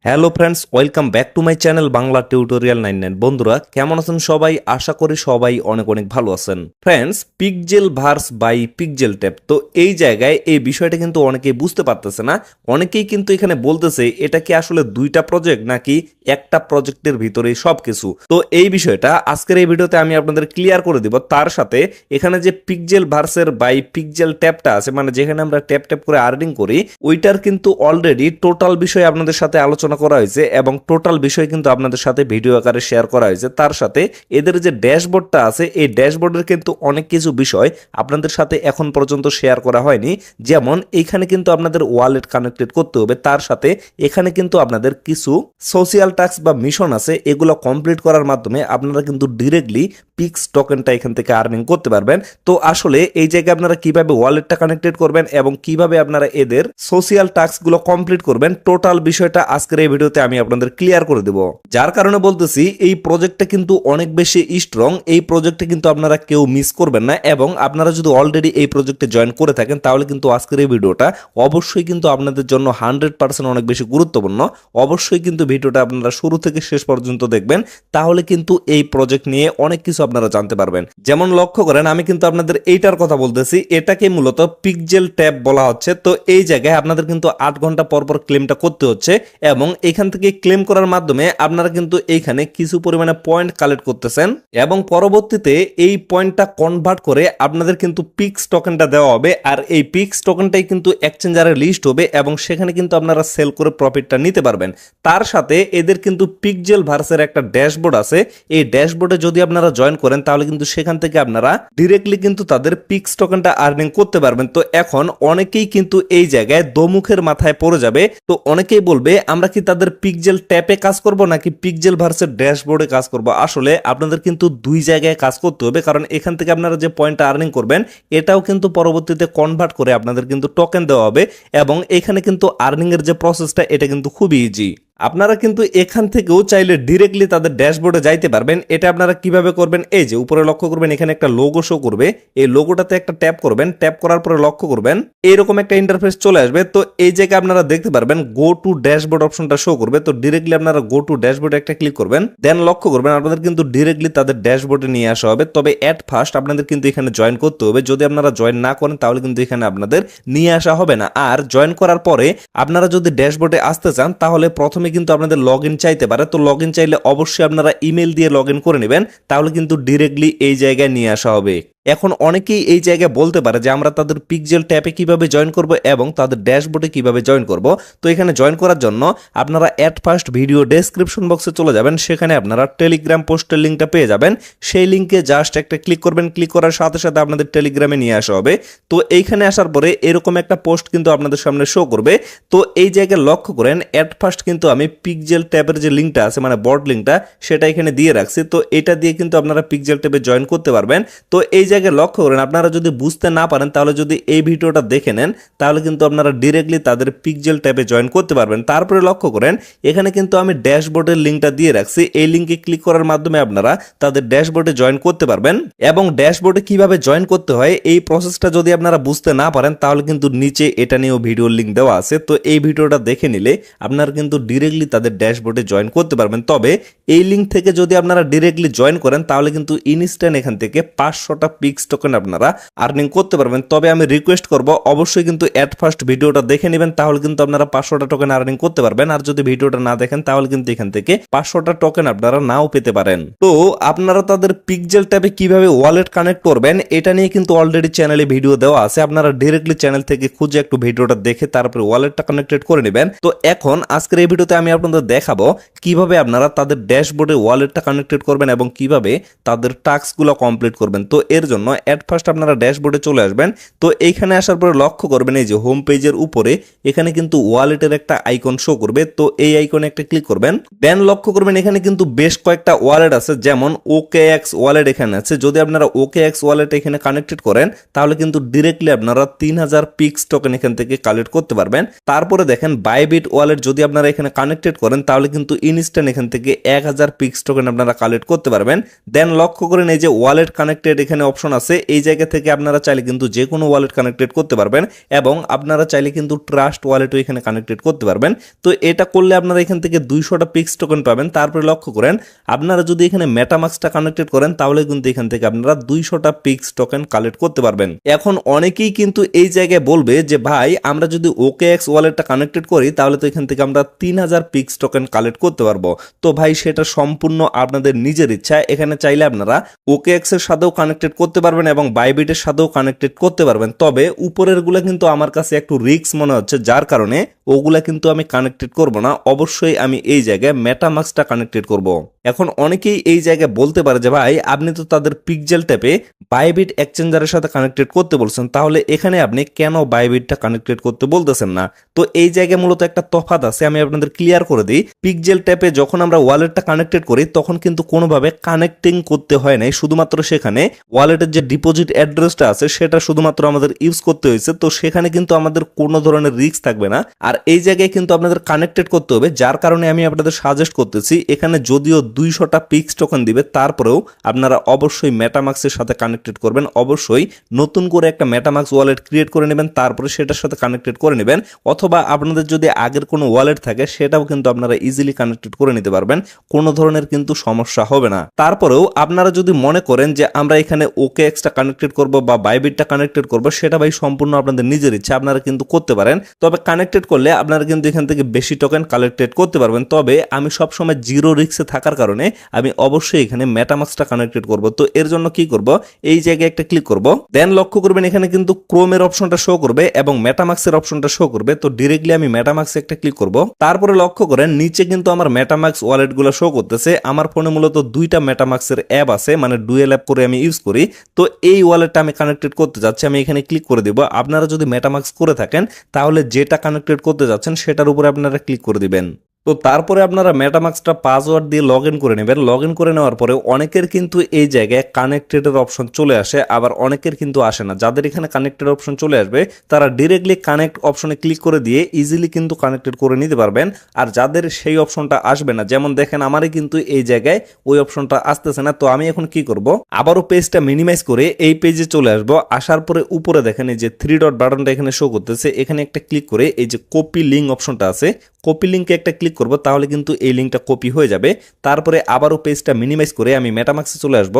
Hello friends, welcome back to my channel Bangla tutorial 99। বন্ধুরা কেমন আছেন সবাই? আশা করি সবাই অনেক অনেক ভালো আছেন। Friends, Pixel verse by Pixel tab, তো এই জায়গায় এই বিষয়টা কিন্তু অনেকেই বুঝতে পারতেছে না। অনেকেই কিন্তু এখানে বলতেছে এটা কি আসলে দুইটা প্রজেক্ট নাকি একটা প্রজেক্টের ভিতরেই সবকিছু। তো এই বিষয়টা আজকের এই ভিডিওতে আমি আপনাদের ক্লিয়ার করে দিব। তার সাথে এখানে যে পিক্সেল ভার্সের বাই পিক্সেল ট্যাবটা আছে, মানে যেখানে আমরা ট্যাব ট্যাব করে আর্নিং করি, ওইটার কিন্তু অলরেডি টোটাল বিষয় আপনাদের সাথে আলোচনা করা হয়েছে এবং টোটাল বিষয় কিন্তু আপনাদের সাথে ভিডিও আকারে শেয়ার করা হয়েছে। তার সাথে এদের যে ড্যাশবোর্ডটা আছে, এই ড্যাশবোর্ডের কিন্তু অনেক কিছু বিষয় আপনাদের সাথে এখন পর্যন্ত শেয়ার করা হয়নি। যেমন এইখানে কিন্তু আপনাদের ওয়ালেট কানেক্টেড করতে হবে, তার সাথে এখানে কিন্তু আপনাদের কিছু সোশিয়াল টাস্ক বা মিশন আছে, এগুলো কমপ্লিট করার মাধ্যমে আপনারা কিন্তু ডিরেক্টলি পিক্স টোকেনটা এখান থেকে আর্নিং করতে পারবেন। তো আসলে এই জায়গায় আপনারা কিভাবে ওয়ালেটটা কানেক্টেড করবেন এবং কিভাবে আপনারা এদের সোশিয়াল টাস্কগুলো কমপ্লিট করবেন, টোটাল বিষয়টা আজকের এই ভিডিওতে আমি আপনাদের ক্লিয়ার করে দেব। যার কারণে বলতেছি এই প্রজেক্টটা কিন্তু অনেক বেশি স্ট্রং। এই প্রজেক্টে কিন্তু আপনারা কেউ মিস করবেন না এবং আপনারা যদি অলরেডি এই প্রজেক্টে জয়েন করে থাকেন তাহলে কিন্তু আজকের এই ভিডিওটা অবশ্যই কিন্তু আপনাদের জন্য 100% অনেক বেশি গুরুত্বপূর্ণ। অবশ্যই কিন্তু ভিডিওটা আপনারা শুরু থেকে শেষ পর্যন্ত দেখবেন, তাহলে কিন্তু এই প্রজেক্ট নিয়ে অনেক কিছু আপনারা জানতে পারবেন। যেমন লক্ষ্য করেন, আমি কিন্তু আপনাদের এইটার কথা বলতেছি, এটাকে মূলত পিক্সেল ট্যাব বলা হচ্ছে। তো এই জায়গায় আপনাদের কিন্তু 8 ঘন্টা পর পর ক্লেমটা করতে হচ্ছে এবং এখান থেকে ক্লেম করার মাধ্যমে আপনারা কিন্তু এইখানে কিছু পরিমাণে পয়েন্ট কালেক্ট করতেছেন এবং পরবর্তীতে এই পয়েন্টটা কনভার্ট করে আপনাদের কিন্তু পিক্স টোকেনটা দেওয়া হবে। আর এই পিক্স টোকেনটাই কিন্তু এক্সচেঞ্জারে লিস্ট হবে এবং সেখানে কিন্তু আপনারা সেল করে প্রফিটটা নিতে পারবেন। তার সাথে এদের কিন্তু পিক্সেল ভার্সের একটা ড্যাশবোর্ড আছে। এই ড্যাশবোর্ডে যদি আপনারা জয়েন করেন তাহলে কিন্তু সেখান থেকে আপনারা ডিরেক্টলি কিন্তু তাদের পিক্স টোকেনটা আর্নিং করতে পারবেন। তো এখন অনেকেই কিন্তু এই জায়গায় দোমুখের মাথায় পড়ে যাবে। তো অনেকেই বলবে আমরা কি তাদের পিক্সেল ট্যাপে কাজ করব নাকি পিক্সেল ভার্সের ড্যাশবোর্ডে কাজ করব। আসলে আপনাদের কিন্তু দুই জায়গায় কাজ করতে হবে, কারণ এখান থেকে আপনারা যে পয়েন্টটা আর্নিং করবেন এটাও কিন্তু পরবর্তীতে কনভার্ট করে আপনাদের কিন্তু টোকেন দেওয়া হবে এবং এখানে কিন্তু আর্নিং এর যে প্রসেসটা এটা কিন্তু খুবই ইজি। আপনারা কিন্তু এখান থেকেও চাইলে ডিরেক্টলি তাদের ড্যাশবোর্ডে যাইতে পারবেন। এটা আপনারা কিভাবে করবেন, এই যে উপরে লক্ষ্য করবেন এখানে একটা লোগো শো করবে, এই লোগোটাতে একটা ট্যাপ করবেন, ট্যাপ করার পরে লক্ষ্য করবেন এইরকম একটা ইন্টারফেস চলে আসবে। তো এই জায়গায় আপনারা দেখতে পারবেন গো টু ড্যাশবোর্ড অপশনটা শো করবে। তো ডিরেক্টলি আপনারা গো টু ড্যাশবোর্ডে একটা ক্লিক করবেন, দেন লক্ষ্য করবেন আপনাদের কিন্তু ডিরেক্টলি তাদের ড্যাশবোর্ডে নিয়ে আসা হবে। তবে এট ফার্স্ট আপনাদের কিন্তু এখানে জয়েন করতে হবে। যদি আপনারা জয়েন না করেন তাহলে কিন্তু এখানে আপনাদের নিয়ে আসা হবে না। আর জয়েন করার পরে আপনারা যদি ড্যাশবোর্ডে আসতে চান তাহলে প্রথমে কিন্তু আপনাদের লগ ইন চাইতে পারে। তো লগ ইন চাইলে অবশ্যই আপনারা ইমেল দিয়ে লগ ইন করে নেবেন, তাহলে কিন্তু ডিরেক্টলি এই জায়গায় নিয়ে আসা হবে। এখন অনেকেই এই জায়গায় বলতে পারে যে আমরা তাদের পিক্সেল ট্যাপে কিভাবে জয়েন করব এবং তাদের ড্যাশবোর্ডে কিভাবে জয়েন করব। তো এখানে জয়েন করার জন্য আপনারা এট ফার্স্ট ভিডিও ডেসক্রিপশন বক্সে চলে যাবেন, সেখানে আপনারা টেলিগ্রাম পোস্টের লিঙ্কটা পেয়ে যাবেন। সেই লিঙ্কে জাস্ট একটা ক্লিক করবেন, ক্লিক করার সাথে সাথে আপনাদের টেলিগ্রামে নিয়ে আসা হবে। তো এইখানে আসার পরে এরকম একটা পোস্ট কিন্তু আপনাদের সামনে শো করবে। তো এই জায়গায় লক্ষ্য করেন এট ফার্স্ট কিন্তু আমি পিক্সেল ট্যাবের যে লিঙ্কটা আছে, মানে বট লিঙ্কটা, সেটা এখানে দিয়ে রাখছি। তো এটা দিয়ে কিন্তু আপনারা পিক্সেল ট্যাবে জয়েন করতে পারবেন। তো এই জায়গায় লক্ষ্য করেন আপনারা যদি বুঝতে না পারেন তাহলে যদি এই ভিডিওটা দেখে নেন তাহলে কিন্তু আপনারা ডিরেক্টলি তাদের পিক্সেল ট্যাবে জয়েন করতে পারবেন। তারপরে লক্ষ্য করেন এখানে কিন্তু আমি ড্যাশবোর্ডের লিঙ্কটা দিয়ে রাখছি, এই লিঙ্কে ক্লিক করার মাধ্যমে আপনারা তাদের ড্যাশবোর্ডে জয়েন করতে পারবেন। এবং ড্যাশবোর্ডে কিভাবে জয়েন করতে হয় এই প্রসেসটা যদি আপনারা বুঝতে না পারেন তাহলে কিন্তু নিচে এটা নিয়েও ভিডিওর লিঙ্ক দেওয়া আছে। তো এই ভিডিওটা দেখে নিলে আপনারা কিন্তু ডিরেক্টলি তাদের ড্যাশবোর্ডে জয়েন করতে পারবেন। তবে এই লিঙ্ক থেকে যদি আপনারা ডিরেক্টলি জয়েন করেন তাহলে কিন্তু ইনস্ট্যান্ট এখান থেকে 500টা পিক্স টোকেন আপনারা আর্নিং করতে পারবেন। তবে আমি রিকোয়েস্ট করব অবশ্যই কিন্তু এট ফার্স্ট ভিডিওটা দেখে নেবেন, তাহলে কিন্তু আপনারা 500টা টোকেন আর্নিং করতে পারবেন। আর যদি ভিডিওটা না দেখেন তাহলে কিন্তু এখান থেকে 500টা টোকেন আপনারা নাও পেতে পারেন। তো আপনারা তাদের পিক্সেল ট্যাবে কিভাবে ওয়ালেট কানেক্ট করবেন এটা নিয়ে কিন্তু অলরেডি চ্যানেলে ভিডিও দেওয়া আছে, আপনারা ডিরেক্টলি চ্যানেল থেকে খুঁজে একটু ভিডিওটা দেখে তারপরে ওয়ালেটটা কানেক্টেড করে নেবেন। তো এখন আজকের এই ভিডিওতে আমি আপনাদের দেখাবো কিভাবে আপনারা তাদের ড্যাশবোর্ডে ওয়ালেটটা কানেক্টেড করবেন এবং কিভাবে তাদের টাস্কগুলো কমপ্লিট করবেন। তো এর জন্য এট ফার্স্ট আপনারা ড্যাশবোর্ডে চলে আসবেন। তো এইখানে আসার পরে লক্ষ্য করবেন এই যে হোম পেজের উপরে এখানে কিন্তু ওয়ালেটের একটা আইকন শো করবে। তো এই আইকনে একটা ক্লিক করবেন, দেন লক্ষ্য করবেন এখানে কিন্তু বেশ কয়েকটা ওয়ালেট আছে, যেমন OKX ওয়ালেট এখানে আছে। যদি আপনারা OKX ওয়ালেট এখানে কানেক্টেড করেন তাহলে কিন্তু ডিরেক্টলি আপনারা 3000 পিক্স টোকেন এখান থেকে কালেক্ট করতে পারবেন। তারপরে দেখেন বাইবিট ওয়ালেট যদি আপনারা এখানে কানেক্টেড করেন তাহলে কিন্তু ইনস্ট্যান্ট এখান থেকে 1000 পিক্স টোকেন আপনারা কালেক্ট করতে পারবেন। দেন লক্ষ্য করেন এই যে ওয়ালেট কানেক্টেড এখানে অপশন আছে, এই জায়গা থেকে আপনারা চাইলে কিন্তু যে কোনো ওয়ালেট কানেক্টেড করতে পারবেন এবং আপনারা চাইলে কিন্তু ট্রাস্ট ওয়ালেটও এখানে কানেক্টেড করতে পারবেন। তো এটা করলে আপনারা এখান থেকে 200টা পিক্স টোকেন পাবেন। তারপরে লক্ষ্য করেন আপনারা যদি এখানে মেটামাক্সটা কানেক্টেড করেন তাহলে কিন্তু এখান থেকে আপনারা 200টা পিক্স টোকেন কালেক্ট করতে পারবেন। এখন অনেকেই কিন্তু এই জায়গায় বলবে যে ভাই আমরা যদি OKX ওয়ালেটটা কানেক্টেড করি তাহলে তো এখান থেকে আমরা 3000 পিক্স টোকেন কালেক্ট করতে পারবো। তো ভাই সেটা সম্পূর্ণ আপনাদের নিজের ইচ্ছা, এখানে চাইলে আপনারা OKX এর সাথেও কানেক্টেড করতে পারবেন এবং বাইবিটের সাথেও কানেক্টেড করতে পারবেন। তবে উপরের গুলা কিন্তু আমার কাছে একটু রিস্ক মনে হচ্ছে, যার কারণে ওগুলা কিন্তু আমি কানেক্টেড করব না। অবশ্যই আমি এই জায়গায় মেটামাক্সটা কানেক্টেড করব। এখন অনেকেই এই জায়গায় বলতে পারে যে ভাই আপনি তো তাদের পিকজেল ট্যাপে বাইবিট এক্সচেঞ্জারের সাথে কানেক্টেড করতে বলছেন, তাহলে এখানে আপনি কেন বাইবিটটা কানেক্টেড করতে বলতেছেন না? তো এই জায়গায় মূলত একটা তফাৎ আছে, আমি আপনাদের ক্লিয়ার করে দিই। পিকজেল ট্যাপে যখন আমরা ওয়ালেটটা কানেক্টেড করি তখন কিন্তু কোনোভাবে কানেক্টিং করতে হয় নাই, শুধুমাত্র সেখানে ওয়ালেটের যে ডিপোজিট অ্যাড্রেসটা আছে সেটা শুধুমাত্র আমাদের ইউজ করতে হয়েছে। তো সেখানে কিন্তু আমাদের কোনো ধরনের রিস্ক থাকবে না। আর এই জায়গায় কিন্তু আপনাদের কানেক্টেড করতে হবে, যার কারণে আমি আপনাদের সাজেস্ট করতেছি এখানে যদিও 200টা পিক্স টোকেন দিবে তারপরেও আপনারা অবশ্যই মেটামাক্সের সাথে কানেক্টেড করবেন। অবশ্যই নতুন করে একটা মেটামাক্স ওয়ালেট ক্রিয়েট করে নেবেন, তারপরে সেটার সাথে কানেক্টেড করে নেবেন। অথবা আপনাদের যদি আগের কোনো ওয়ালেট থাকে সেটাও কিন্তু আপনারা ইজিলি কানেক্টেড করে নিতে পারবেন, কোনো ধরনের কিন্তু সমস্যা হবে না। তারপরেও আপনারা যদি মনে করেন যে আমরা এখানে OKXটা কানেক্টেড করব বা বাইবিটটা কানেক্টেড করব, সেটা ভাই সম্পূর্ণ আপনাদের নিজের ইচ্ছা, আপনারা কিন্তু করতে পারেন। তবে কানেক্টেড করলে আপনারা কিন্তু এখান থেকে বেশি টোকেন কালেক্টেড করতে পারবেন। তবে আমি সবসময় জিরো রিস্কে থাকার কারণে আমি অবশ্যই এখানে মেটামাক্সটা কানেক্টেড করব। তো এর জন্য কি করব, এই জায়গায় একটা ক্লিক করব, দেন লক্ষ্য করবেন এখানে কিন্তু ক্রোমের অপশনটা শো করবে এবং মেটামাক্সের অপশনটা শো করবে। তো ডিরেক্টলি আমি মেটামাক্সে একটা ক্লিক করব। তারপরে লক্ষ্য করেন নিচে কিন্তু আমার মেটামাক্স ওয়ালেটগুলো শো করতেছে। আমার ফোনে মূলত দুইটা মেটামাক্সের অ্যাপ আছে, মানে ডুয়েল অ্যাপ করে আমি ইউজ করি। তো এই ওয়ালেটটা আমি কানেক্টেড করতে যাচ্ছি, আমি এখানে ক্লিক করে দিব। আপনারা যদি মেটামাক্স করে থাকেন তাহলে যেটা কানেক্টেড করতে যাচ্ছেন সেটার উপরে আপনারা ক্লিক করে দিবেন। তো তারপরে আপনারা মেটামাক্সটা পাসওয়ার্ড দিয়ে লগ ইন করে নেবেন। লগ ইন করে নেওয়ার পরে অনেকের কিন্তু এই জায়গায় কানেক্টেডের অপশন চলে আসে, আবার অনেকের কিন্তু আসে না। যাদের এখানে কানেক্টেড অপশন চলে আসবে তারা ডিরেক্টলি কানেক্ট অপশনে ক্লিক করে দিয়ে ইজিলি কিন্তু কানেক্টেড করে নিতে পারবেন। আর যাদের সেই অপশনটা আসবে না, যেমন দেখেন আমারই কিন্তু এই জায়গায় ওই অপশনটা আসতেছে না। তো আমি এখন কি করব, আবারও পেজটা মিনিমাইজ করে এই পেজে চলে আসবো। আসার পরে উপরে দেখেন এই যে 3 ডট বাটনটা এখানে শো করতেছে, এখানে একটা ক্লিক করে এই যে কপি লিঙ্ক অপশনটা আছে, কপি লিঙ্কে একটা ক্লিক করব, তাহলে কিন্তু এই লিঙ্কটা কপি হয়ে যাবে। তারপরে আবারও পেজটা মিনিমাইজ করে আমি মেটামাক্সে চলে আসব।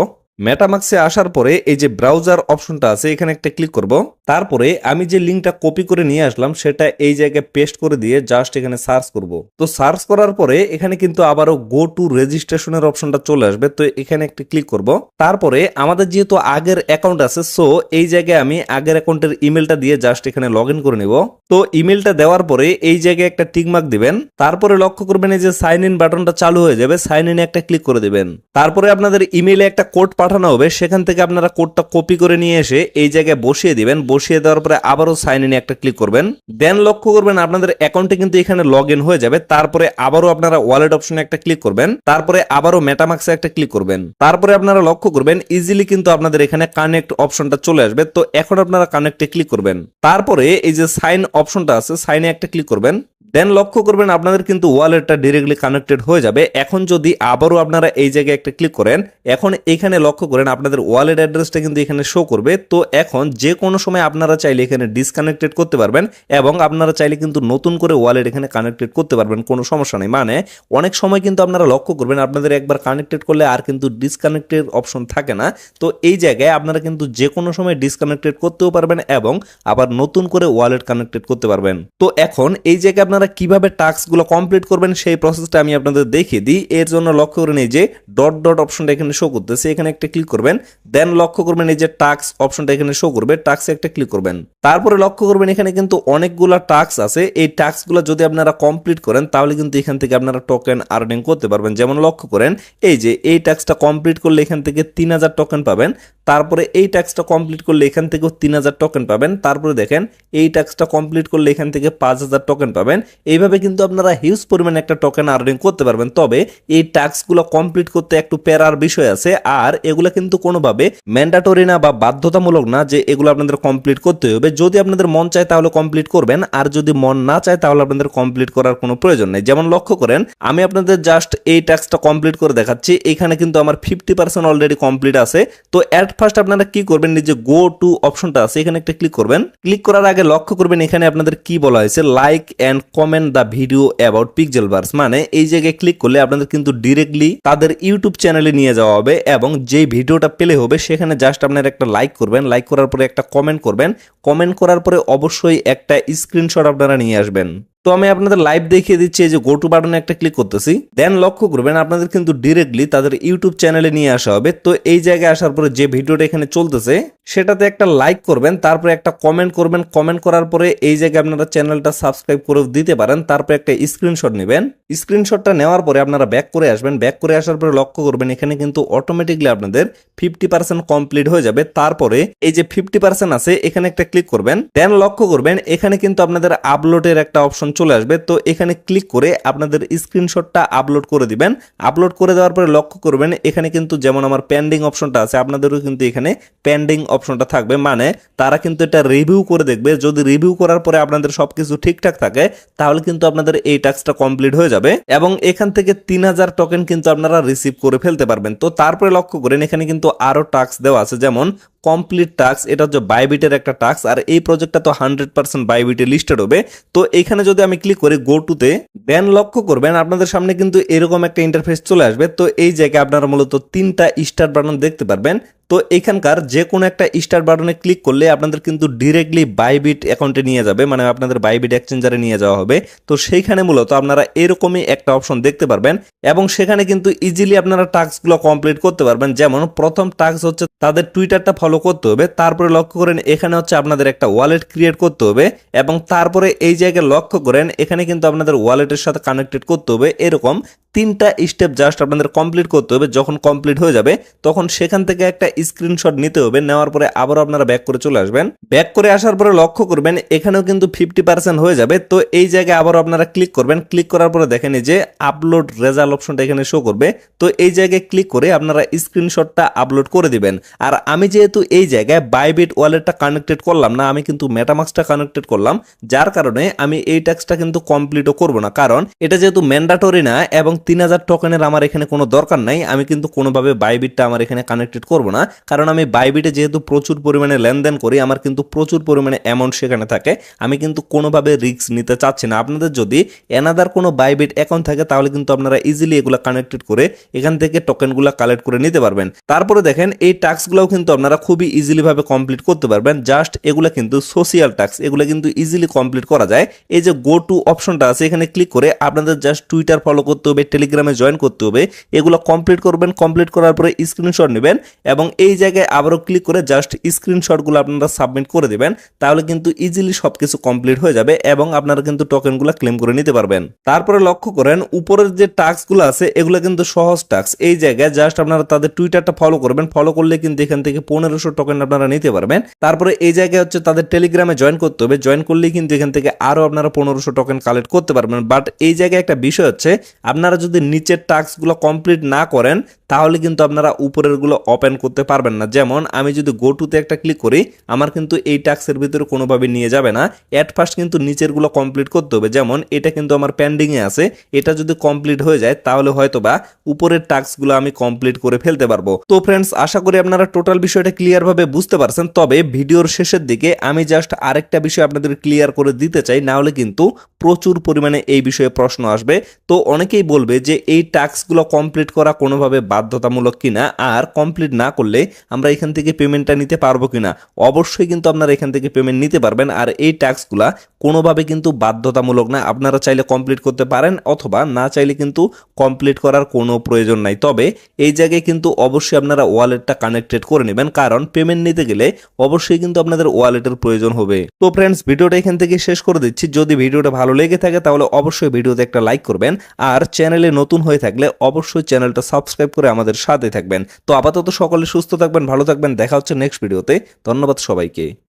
মেটামাক্সে আসার পরে এই যে ব্রাউজার অপশনটা আছে এখানে একটা ক্লিক করব। তারপরে আমি যে লিঙ্কটা কপি করে নিয়ে আসলাম সেটা এই জায়গায় পেস্ট করে দিয়ে জাস্ট এখানে সার্চ করব। তো সার্চ করার পরে এখানে কিন্তু আবারও গো টু রেজিস্ট্রেশনের অপশনটা চলে আসবে। তো এখানে একটা ক্লিক করব। তারপরে আমাদের যেহেতু আগের অ্যাকাউন্ট আছে, সো এই জায়গায় আমি আগের অ্যাকাউন্টের ইমেলটা দিয়ে জাস্ট এখানে লগ ইন করে নিব। তো ইমেলটা দেওয়ার পরে এই জায়গায় একটা টিকমার্ক দিবেন। তারপরে লক্ষ্য করবেন এই যে সাইন ইন বাটনটা চালু হয়ে যাবে, সাইন ইনে একটা ক্লিক করে দিবেন। তারপরে আপনাদের ইমেইলে একটা কোড পাঠানো হবে, সেখান থেকে আপনারা কোডটা কপি করে নিয়ে এসে এই জায়গায় বসিয়ে দিবেন। বসিয়ে দেওয়ার পরে আবারও সাইন ইনে একটা ক্লিক করবেন। দেন লক্ষ্য করবেন আপনাদের অ্যাকাউন্টে কিন্তু এখানে লগ ইন হয়ে যাবে। তারপরে আবারও আপনারা ওয়ালেট অপশনে একটা ক্লিক করবেন। তারপরে আবারও মেটামাক্সে একটা ক্লিক করবেন। তারপরে আপনারা লক্ষ্য করবেন ইজিলি কিন্তু আপনাদের এখানে কানেক্ট অপশনটা চলে আসবে। তো এখন আপনারা কানেক্টে ক্লিক করবেন। তারপরে এই যে সাইন অপশনটা আছে, সাইনে একটা ক্লিক করবেন। দেন লক্ষ্য করবেন আপনাদের কিন্তু ওয়ালেটটা ডিরেক্টলি কানেক্টেড হয়ে যাবে। এখন যদি আবারও আপনারা এই জায়গায় একটা ক্লিক করেন, এখন এখানে লক্ষ্য করেন আপনাদের ওয়ালেট অ্যাড্রেসটা কিন্তু এখানে শো করবে। তো এখন যে কোনো সময় আপনারা চাইলে এখানে ডিসকানেক্টেড করতে পারবেন এবং আপনারা চাইলে কিন্তু নতুন করে ওয়ালেট এখানে কানেক্টেড করতে পারবেন, কোনো সমস্যা নেই। মানে অনেক সময় কিন্তু আপনারা লক্ষ্য করবেন আপনাদের একবার কানেক্টেড করলে আর কিন্তু ডিসকানেক্টেড অপশন থাকে না। তো এই জায়গায় আপনারা কিন্তু যে কোনো সময় ডিসকানেক্টেড করতেও পারবেন এবং আবার নতুন করে ওয়ালেট কানেক্টেড করতে পারবেন। তো এখন এই জায়গায় আপনারা কিভাবে টাস্কগুলো কমপ্লিট করবেন সেই প্রসেসটা আমি আপনাদের দেখিয়ে দিই। এর জন্য লক্ষ্য করেন এই যে ডট ডট অপশনটা এখানে শো করতেছে, এখানে একটা ক্লিক করবেন। দেন লক্ষ্য করবেন এই যে টাস্ক অপশনটা এখানে শো করবে, টাস্কে একটা ক্লিক করবেন। তারপরে লক্ষ্য করবেন এখানে কিন্তু অনেকগুলো টাস্ক আছে। এই টাস্কগুলো যদি আপনারা কমপ্লিট করেন তাহলে কিন্তু এখান থেকে আপনারা টোকেন আর্নিং করতে পারবেন। যেমন লক্ষ্য করেন এই যে এই টাস্কটা কমপ্লিট করলে এখান থেকে 3000 টোকেন পাবেন। তারপরে এই টাস্কটা কমপ্লিট করলে এখান থেকেও 3000 টোকেন পাবেন। তারপরে দেখেন এই টাস্কটা কমপ্লিট করলে এখান থেকে 5000 টোকেন পাবেন। এইভাবে কিন্তু আপনারা হিউজ পরিমাণে একটা টোকেন আর্নিং করতে পারবেন। তবে এই টাস্কগুলো কমপ্লিট করতে একটু প্যারার বিষয় আছে, আর এগুলো কিন্তু কোনোভাবে ম্যান্ডেটরি না বা বাধ্যতামূলক না যে এগুলো আপনাদের কমপ্লিট করতে হবে। যদি আপনাদের মন চায় তাহলে কমপ্লিট করবেন, আর যদি মন না চায় তাহলে আপনাদের কমপ্লিট করার কোনো প্রয়োজন নেই। যেমন লক্ষ্য করেন, আমি আপনাদের জাস্ট এই টাস্কটা কমপ্লিট করে দেখাচ্ছি। এখানে কিন্তু আমার 50% অলরেডি কমপ্লিট আছে। তো অ্যাট ফার্স্ট আপনারা কি করবেন, নিজে গো টু অপশনটা আছে এখানে একটা ক্লিক করবেন। ক্লিক করার আগে লক্ষ্য করবেন এখানে আপনাদের কি বলা হয়েছে, like and comment the video about Pixelverse. মানে এই জায়গায় ক্লিক করলে আপনাদের কিন্তু ডিরেক্টলি তাদের ইউটিউব চ্যানেলে নিয়ে যাওয়া হবে, এবং যেই ভিডিওটা প্লে হবে সেখানে জাস্ট আপনারা একটা লাইক করবেন, লাইক করার পরে একটা কমেন্ট করবেন, কমেন্ট করার পরে অবশ্যই একটা স্ক্রিনশট আপনারা নিয়ে আসবেন। তো আমি আপনাদের লাইভ দেখিয়ে দিচ্ছি, এই যে গো টু বাটনে একটা ক্লিক করতেছি, দেন লক্ষ্য করবেন আপনাদের কিন্তু ডিরেক্টলি তাদের ইউটিউব চ্যানেলে নিয়ে আসা হবে। তো এই জায়গায় আসার পরে যে ভিডিওটা এখানে চলতেছে সেটাতে একটা লাইক করবেন, তারপরে একটা কমেন্ট করবেন, কমেন্ট করার পরে এই জায়গায় আপনারা চ্যানেলটা সাবস্ক্রাইব করে দিতে পারেন, তারপরে একটা স্ক্রিনশট নেবেন। স্ক্রিনশটটা নেওয়ার পরে আপনারা ব্যাক করে আসবেন, ব্যাক করে আসার পরে লক্ষ্য করবেন এখানে কিন্তু অটোমেটিকলি আপনাদের 50% কমপ্লিট হয়ে যাবে। তারপরে এই যে 50% আছে এখানে একটা ক্লিক করবেন, দেন লক্ষ্য করবেন এখানে কিন্তু আপনাদের আপলোডের একটা অপশন চলে আসবে। তো এখানে ক্লিক করে আপনাদের স্ক্রিনশটটা আপলোড করে দিবেন। আপলোড করে দেওয়ার পরে লক্ষ্য করবেন এখানে কিন্তু যেমন আমার পেন্ডিং অপশনটা আছে, আপনাদেরও কিন্তু এখানে পেন্ডিং অপশনটা থাকবে। মানে তারা কিন্তু এটা রিভিউ করে দেখবে, যদি রিভিউ করার পরে আপনাদের সবকিছু ঠিকঠাক থাকে তাহলে কিন্তু আপনাদের এই টাস্কটা কমপ্লিট হয়ে যাবে, এবং এখান থেকে 3000 টোকেন কিন্তু আপনারা রিসিভ করে ফেলতে পারবেন। তো তারপরে লক্ষ্য করেন এখানে কিন্তু আরো টাস্ক দেওয়া আছে, যেমন কমপ্লিট টাস্ক, এটা হচ্ছে বাইবিটের একটা টাস্ক, আর এই প্রজেক্টটা তো 100% বাইবিটে লিস্টেড হবে। তো এখানে যদি আমি ক্লিক করি গো টুতে, দেন লক্ষ্য করবেন আপনাদের সামনে কিন্তু এরকম একটা ইন্টারফেস চলে আসবে। তো এই জায়গায় আপনারা মূলত 3টা স্টার বাটন দেখতে পারবেন। তো এখানকার যে কোনো একটা স্টার বাটনে ক্লিক করলে আপনাদের কিন্তু ডিরেক্টলি বাইবিট অ্যাকাউন্টে নিয়ে যাবে, মানে আপনাদের বাইবিট এক্সচেঞ্জারে নিয়ে যাওয়া হবে। তো সেইখানে মূলত আপনারা এরকমই একটা অপশন দেখতে পারবেন, এবং সেখানে কিন্তু ইজিলি আপনারা টাস্কগুলো কমপ্লিট করতে পারবেন। যেমন প্রথম টাস্ক হচ্ছে তাদের টুইটারটা ফলো করতে হবে, তারপরে লক্ষ্য করেন এখানে হচ্ছে আপনাদের একটা ওয়ালেট ক্রিয়েট করতে হবে, এবং তারপরে এই জায়গায় লক্ষ্য করেন এখানে কিন্তু আপনাদের ওয়ালেটের সাথে কানেক্টেড করতে হবে। এরকম 3টা স্টেপ জাস্ট আপনাদের কমপ্লিট করতে হবে। যখন কমপ্লিট হয়ে যাবে তখন সেখান থেকে একটা স্ক্রিনশট নিতে হবে, নেওয়ার পরে আবারও আপনারা ব্যাক করে চলে আসবেন। ব্যাক করে আসার পরে লক্ষ্য করবেন এখানেও কিন্তু 50% হয়ে যাবে। তো এই জায়গায় আবারও আপনারা ক্লিক করবেন, ক্লিক করার পরে দেখেন এই যে আপলোড রেজাল্ট অপশনটা এখানে শো করবে। তো এই জায়গায় ক্লিক করে আপনারা স্ক্রিনশটটা আপলোড করে দিবেন। আর আমি যেহেতু এই জায়গায় বাইবিট ওয়ালেটটা কানেক্টেড করলাম না, আমি কিন্তু মেটামাস্কটা কানেক্টেড করলাম, যার কারণে আমি এই টাস্কটা কিন্তু কমপ্লিটও করব না, কারণ এটা যেহেতু ম্যান্ডেটরি না এবং 3000 টোকেনের আমার এখানে কোনো দরকার নাই। আমি কিন্তু কোনোভাবে বাইবিটটা আমার এখানে কানেক্টেড করব না, কারণ আমি বাইবিটে যেহেতু প্রচুর পরিমাণে লেনদেন করি, আমার কিন্তু প্রচুর পরিমাণে অ্যামাউন্ট সেখানে থাকে, আমি কিন্তু কোনোভাবে রিস্ক নিতে চাচ্ছি না। আপনাদের যদি এনাদার কোনো বাইবিট অ্যাকাউন্ট থাকে তাহলে কিন্তু আপনারা ইজিলি এগুলো কানেক্টেড করে এখান থেকে টোকেনগুলো কালেক্ট করে নিতে পারবেন। তারপরে দেখেন এই টাস্কগুলোও কিন্তু আপনারা খুবই ইজিলি ভাবে কমপ্লিট করতে পারবেন। জাস্ট এগুলো কিন্তু সোশিয়াল টাস্ক, এগুলো কিন্তু ইজিলি কমপ্লিট করা যায়। এই যে গো টু অপশনটা আছে এখানে ক্লিক করে আপনাদের জাস্ট টুইটার ফলো করতে হবে, টেলিগ্রামে জয়েন করতে হবে, এগুলো কমপ্লিট করবেন। কমপ্লিট করার পরে স্ক্রিনশট নেবেন, এবং এই জায়গায় আবারও ক্লিক করে জাস্ট স্ক্রিনশটগুলো আপনারা সাবমিট করে দেবেন। তাহলে কিন্তু ইজিলি সবকিছু কমপ্লিট হয়ে যাবে, এবং আপনারা কিন্তু টোকেনগুলো ক্লেম করে নিতে পারবেন। তারপরে লক্ষ্য করেন উপরের যে টাস্কগুলো আছে এগুলো কিন্তু সহজ টাস্ক। এই জায়গায় জাস্ট আপনারা তাদের টুইটারটা ফলো করবেন, ফলো করলে কিন্তু এখান থেকে 1500 টোকেন আপনারা নিতে পারবেন। তারপরে এই জায়গায় হচ্ছে তাদের টেলিগ্রামে জয়েন করতে হবে, জয়েন করলেই কিন্তু এখান থেকে আরো আপনারা 1500 টোকেন কালেক্ট করতে পারবেন। বাট এই জায়গায় একটা বিষয় হচ্ছে, আপনারা যদি নিচের টাস্কগুলো কমপ্লিট না করেন তাহলে কিন্তু আপনারা উপরের গুলো ওপেন করতে পারবেন না। যেমন আমি যদি গো টুতে একটা ক্লিক করি, আমার কিন্তু এই টাস্কের ভিতরে কোনোভাবে নিয়ে যাবে না। এট ফার্স্ট কিন্তু নিচের গুলো কমপ্লিট করতে হবে। যেমন এটা কিন্তু আমার পেন্ডিং এ আছে, এটা যদি কমপ্লিট হয়ে যায় তাহলে হয়তোবা উপরের টাস্কগুলো আমি কমপ্লিট করে ফেলতে পারবো। তো ফ্রেন্ডস, আশা করি আপনারা টোটাল বিষয়টা ক্লিয়ার ভাবে বুঝতে পারছেন। তবে ভিডিওর শেষের দিকে আমি জাস্ট আরেকটা বিষয় আপনাদের ক্লিয়ার করে দিতে চাই, না হলে কিন্তু প্রচুর পরিমাণে এই বিষয়ে প্রশ্ন আসবে। তো অনেকেই বলবে যে এই টাস্কগুলো কমপ্লিট করা কোনোভাবে বাধ্যতামূলক কিনা, আর কমপ্লিট না করলে আমরা এখান থেকে পেমেন্টটা নিতে পারবো কিনা। অবশ্যই কিন্তু আপনারা এখান থেকে পেমেন্ট নিতে পারবেন, আর এই টাস্কগুলা কোনোভাবে কিন্তু বাধ্যতামূলক না। আপনারা চাইলে কমপ্লিট করতে পারেন, অথবা না চাইলে কিন্তু কমপ্লিট করার কোনো প্রয়োজন নাই। তবে এই জায়গায় কিন্তু অবশ্যই আপনারা ওয়ালেটটা কানেক্টেড করে নেবেন, কারণ পেমেন্ট নিতে গেলে অবশ্যই কিন্তু আপনাদের ওয়ালেটের প্রয়োজন হবে। তো ফ্রেন্ডস, ভিডিওটা এখান থেকে শেষ করে দিচ্ছি। যদি ভিডিওটা ভালো লেগে থাকে তাহলে অবশ্যই ভিডিওতে একটা লাইক করবেন, আর চ্যানেলে নতুন হয়ে থাকলে অবশ্যই চ্যানেলটা সাবস্ক্রাইব করে আমাদের সাথে থাকবেন। তো আপাতত সকলে সুস্থ থাকবেন, ভালো থাকবেন, দেখা হচ্ছে নেক্সট ভিডিওতে। ধন্যবাদ সবাইকে।